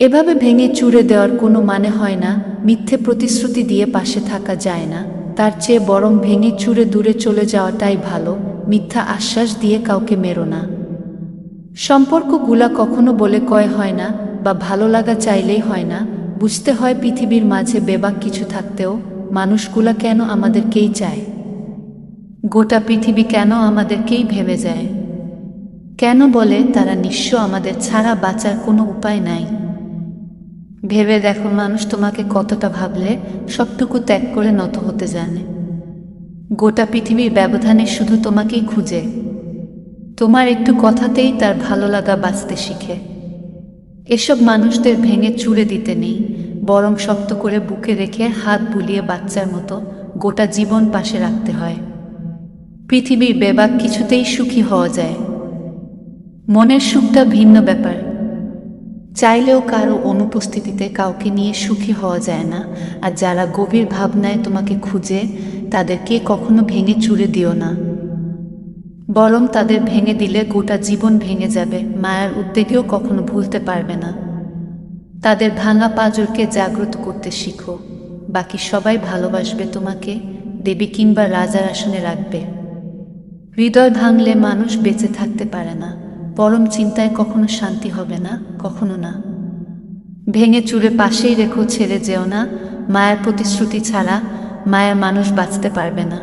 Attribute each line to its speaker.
Speaker 1: এভাবে ভেঙে চুরে দেওয়ার কোনো মানে হয় না। মিথ্যে প্রতিশ্রুতি দিয়ে পাশে থাকা যায় না, তার চেয়ে বরং ভেঙে চুরে দূরে চলে যাওয়াটাই ভালো। মিথ্যা আশ্বাস দিয়ে কাউকে মেরো না। সম্পর্কগুলা কখনো বলে কয় হয় না, বা ভালো লাগা চাইলেই হয় না। বুঝতে হয় পৃথিবীর মাঝে বেবাক কিছু থাকতেও মানুষগুলা কেন আমাদেরকেই চায়। গোটা পৃথিবী কেন আমাদেরকেই ভেবে যায়। কেন বলে তারা নিঃস্ব, আমাদের ছাড়া বাঁচার কোনো উপায় নাই। ভেবে দেখো, মানুষ তোমাকে কতটা ভাবলে সবটুকু ত্যাগ করে নত হতে জানে। গোটা পৃথিবীর ব্যবধানে শুধু তোমাকেই খুঁজে। তোমার একটু কথাতেই তার ভালো লাগা বাঁচতে শিখে। এসব মানুষদের ভেঙে চুরে দিতে নেই, বরং শক্ত করে বুকে রেখে হাত বুলিয়ে বাচ্চার মতো গোটা জীবন পাশে রাখতে হয়। পৃথিবীর বেবাক কিছুতেই সুখী হওয়া যায়, মনের সুখটা ভিন্ন ব্যাপার। চাইলেও কারো অনুপস্থিতিতে কাউকে নিয়ে সুখী হওয়া যায় না। আর যারা গভীর ভাবনায় তোমাকে খুঁজে, তাদেরকে কখনো ভেঙে চুরে দিও না, বরং তাদের ভেঙে দিলে গোটা জীবন ভেঙে যাবে। মায়ার উদ্বেগেও কখনো ভুলতে পারবে না। তাদের ভাঙা পাঁজরকে জাগ্রত করতে শিখো। বাকি সবাই ভালোবাসবে তোমাকে, দেবী কিংবা রাজার আসনে রাখবে। হৃদয় ভাঙলে মানুষ বেঁচে থাকতে পারে না, পরম চিন্তায় কখনো শান্তি হবে না, কখনো না। ভেঙে চুরে পাশেই রেখো, ছেড়ে যেও না। মায়ের প্রতিশ্রুতি ছাড়া মায়ের মানুষ বাঁচতে পারবে না।